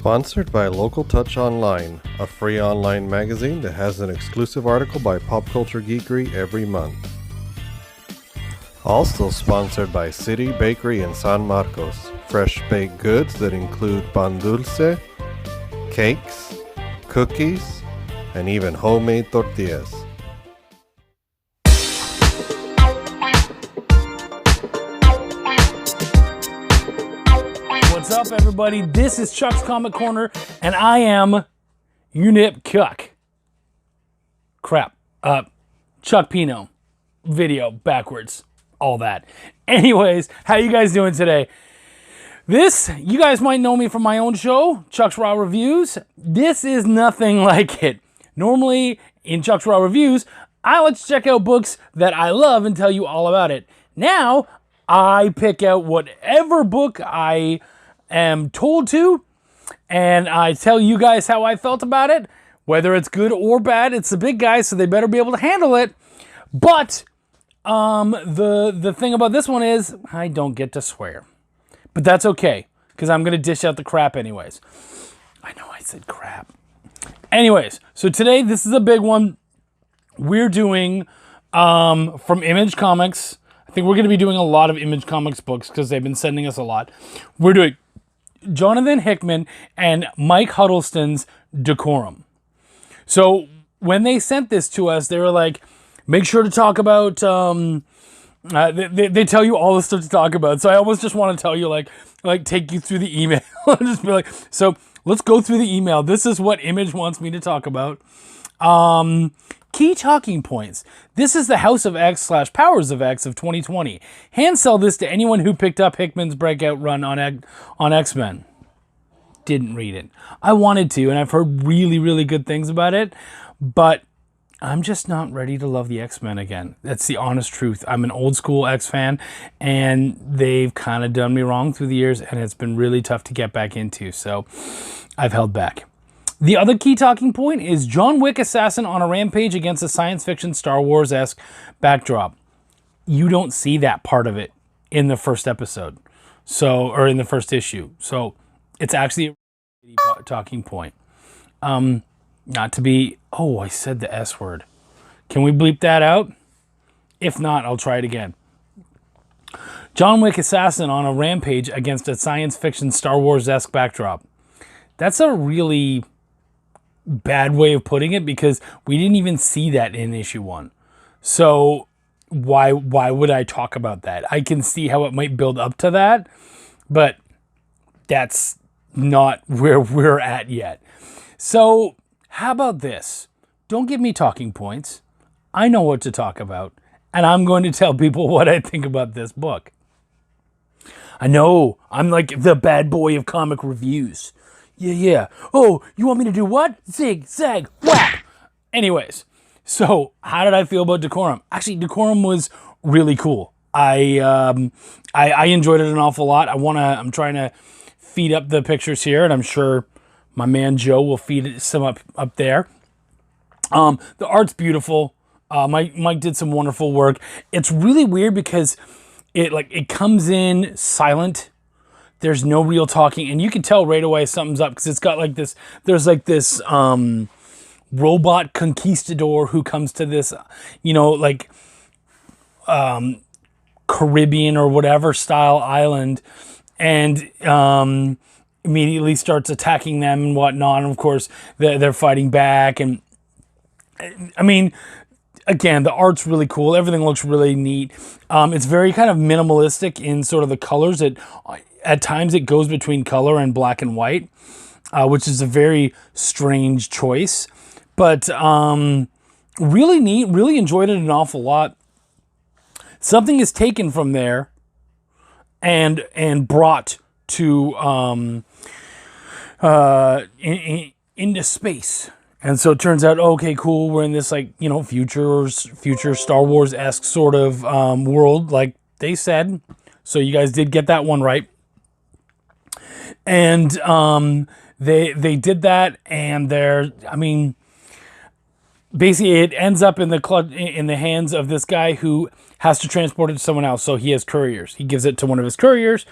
Sponsored by Local Touch Online, a free online magazine that has an exclusive article by Pop Culture Geekery every month. Also sponsored by City Bakery in San Marcos, fresh baked goods that include pan dulce, cakes, cookies, and even homemade tortillas. What's up, everybody? This is Chuck's Comic Corner, and I am Unip Cuck. Crap. Chuck Pineau. Video backwards. All that. Anyways, how you guys doing today? You guys might know me from my own show, Chuck's Raw Reviews. This is nothing like it. Normally, in Chuck's Raw Reviews, I like to check out books that I love and tell you all about it. Now, I pick out whatever book I am told to, and I tell you guys how I felt about it, whether it's good or bad. It's the big guys, so they better be able to handle it. But the thing about this one is I don't get to swear, but that's okay because I'm gonna dish out the crap anyways. I know I said crap. Anyways, so today this is a big one. We're doing from Image Comics. I think we're going to be doing a lot of Image Comics books because they've been sending us a lot. We're doing Jonathan Hickman and Mike Huddleston's Decorum. So when they sent this to us, they were like, make sure to talk about, they tell you all the stuff to talk about. So I almost just want to tell you, like take you through the email. Just be like, so let's go through the email. This is what Image wants me to talk about. Key talking points. This is the House of X / Powers of X of 2020. Hand sell this to anyone who picked up Hickman's breakout run on X-Men. Didn't read it. I wanted to, and I've heard really, really good things about it, but I'm just not ready to love the X-Men again. That's the honest truth. I'm an old school X fan, and they've kind of done me wrong through the years, and it's been really tough to get back into, so I've held back. The other key talking point is John Wick assassin on a rampage against a science fiction Star Wars-esque backdrop. You don't see that part of it in the first episode, or in the first issue. So it's actually a talking point. Not to be, I said the S word. Can we bleep that out? If not, I'll try it again. John Wick assassin on a rampage against a science fiction Star Wars-esque backdrop. That's a really bad way of putting it because we didn't even see that in issue 1. So why would I talk about that? I can see how it might build up to that, but that's not where we're at yet. So how about this? Don't give me talking points. I know what to talk about, and I'm going to tell people what I think about this book. I know, I'm like the bad boy of comic reviews. Yeah. Oh, you want me to do what? Zig, zag, whap. Anyways, so how did I feel about Decorum? Actually, Decorum was really cool. I enjoyed it an awful lot. I'm trying to feed up the pictures here, and I'm sure my man Joe will feed some up there. The art's beautiful. Mike did some wonderful work. It's really weird because it comes in silent. There's no real talking, and you can tell right away something's up because it's got like this. There's like this robot conquistador who comes to this, Caribbean or whatever style island, and immediately starts attacking them and whatnot. And of course, they're fighting back. And I mean, again, the art's really cool. Everything looks really neat. It's very kind of minimalistic in sort of the colors. At times it goes between color and black and white, which is a very strange choice, but really neat, really enjoyed it an awful lot. Something is taken from there and brought to into space. And so it turns out, okay, cool, we're in this future Star Wars-esque sort of world, like they said. So you guys did get that one right. And they did that, and basically it ends up in the hands of this guy who has to transport it to someone else. So he has couriers. He gives it to one of his couriers,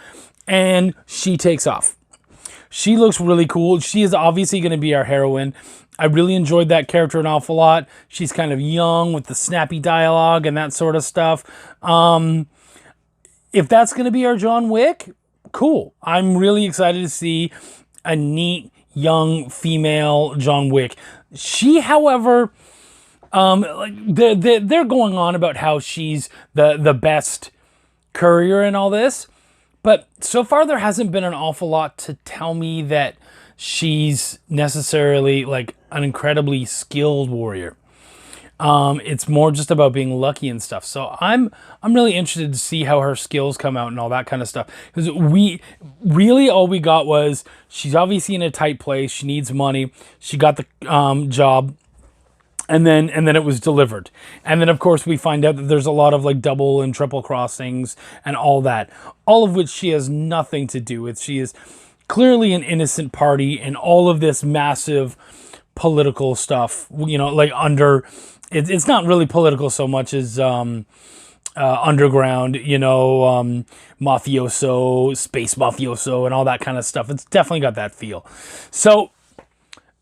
and she takes off. She looks really cool. She is obviously going to be our heroine. I really enjoyed that character an awful lot. She's kind of young with the snappy dialogue and that sort of stuff. If that's going to be our John Wick, cool. I'm really excited to see a neat, young female John Wick. She, however, they're going on about how she's the best courier in all this. But so far, there hasn't been an awful lot to tell me that she's necessarily like an incredibly skilled warrior. It's more just about being lucky and stuff. So I'm really interested to see how her skills come out and all that kind of stuff. Because all we got was she's obviously in a tight place. She needs money. She got the job. And then it was delivered. And then, of course, we find out that there's a lot of like double and triple crossings and all that. All of which she has nothing to do with. She is clearly an innocent party in all of this massive political stuff. You know, like it's not really political so much as underground, you know, mafioso, space mafioso, and all that kind of stuff. It's definitely got that feel. So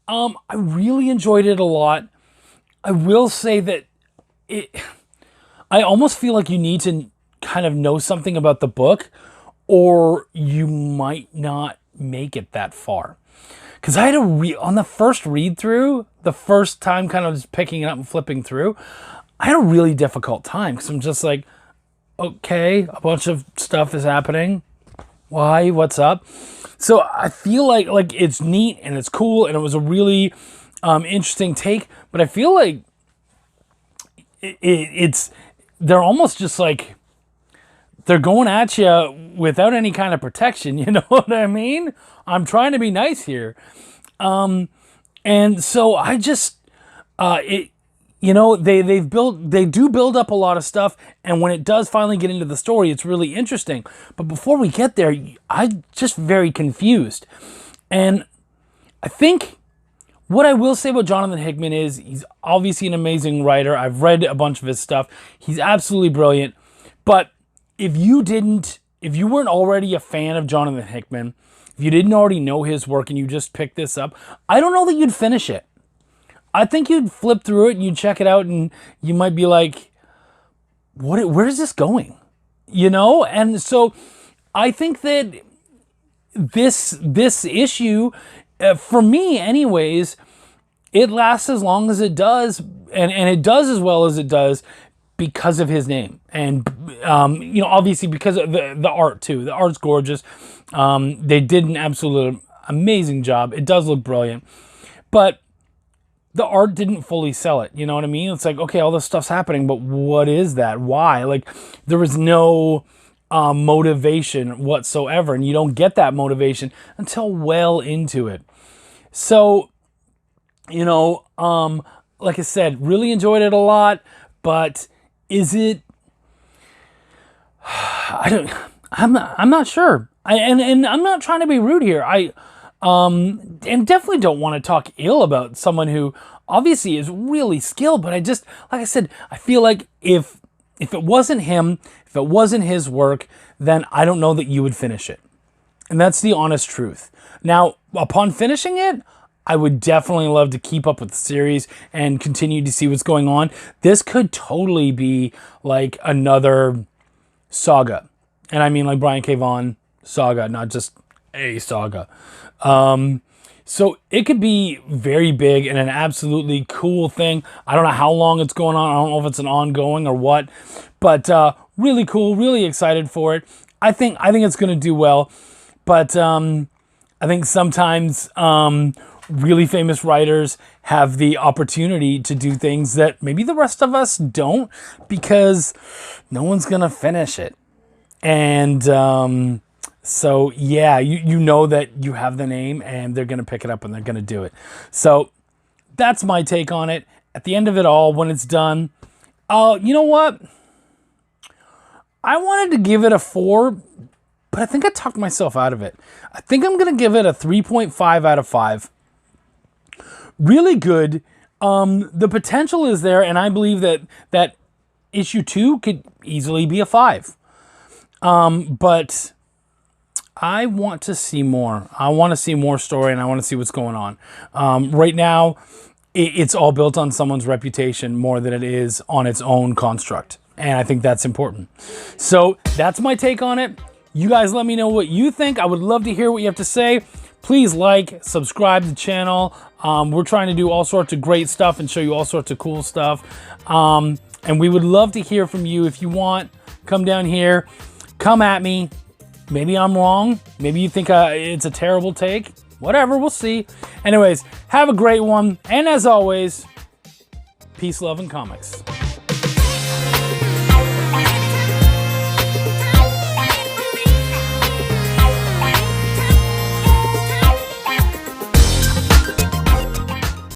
I really enjoyed it a lot. I will say that I almost feel like you need to kind of know something about the book or you might not make it that far. Because I had on the first read through, the first time kind of just picking it up and flipping through, I had a really difficult time because I'm just like, okay, a bunch of stuff is happening. Why? What's up? So I feel like it's neat and it's cool and it was a really interesting take, but I feel like they're almost just like they're going at you without any kind of protection. You know what I mean? I'm trying to be nice here, and so I just they do build up a lot of stuff, and when it does finally get into the story, it's really interesting. But before we get there, I'm just very confused, and I think. What I will say about Jonathan Hickman is he's obviously an amazing writer. I've read a bunch of his stuff. He's absolutely brilliant. But if you weren't already a fan of Jonathan Hickman, if you didn't already know his work and you just picked this up, I don't know that you'd finish it. I think you'd flip through it and you'd check it out and you might be like, where is this going? You know? And so I think that this issue, for me anyways, it lasts as long as it does, and it does as well as it does because of his name. And, obviously because of the art too. The art's gorgeous. They did an absolute amazing job. It does look brilliant. But the art didn't fully sell it. You know what I mean? It's like, okay, all this stuff's happening, but what is that? Why? Like, there was no motivation whatsoever, and you don't get that motivation until well into it. So, like I said, really enjoyed it a lot, but is it? I'm not sure. And I'm not trying to be rude here. And definitely don't want to talk ill about someone who obviously is really skilled, but I just, like I said, I feel like if it wasn't him, if it wasn't his work, then I don't know that you would finish it. And that's the honest truth. Now, upon finishing it, I would definitely love to keep up with the series and continue to see what's going on. This could totally be like another saga. And I mean like Brian K. Vaughan saga, not just a saga. So it could be very big and an absolutely cool thing. I don't know how long it's going on. I don't know if it's an ongoing or what, but really cool, really excited for it. I think it's going to do well, but I think sometimes really famous writers have the opportunity to do things that maybe the rest of us don't because no one's going to finish it. And so, yeah, you know that you have the name and they're going to pick it up and they're going to do it. So that's my take on it. At the end of it all, when it's done, you know what? I wanted to give it a 4, but I think I talked myself out of it. I think I'm going to give it a 3.5 out of 5. Really good. The potential is there, and I believe that issue 2 could easily be a 5. But I want to see more. I want to see more story, and I want to see what's going on. Right now, it's all built on someone's reputation more than it is on its own construct. And I think that's important. So that's my take on it. You guys let me know what you think. I would love to hear what you have to say. Please like, subscribe to the channel. We're trying to do all sorts of great stuff and show you all sorts of cool stuff. And we would love to hear from you. If you want, come down here, come at me. Maybe I'm wrong. Maybe you think it's a terrible take. Whatever, we'll see. Anyways, have a great one. And as always, peace, love, and comics.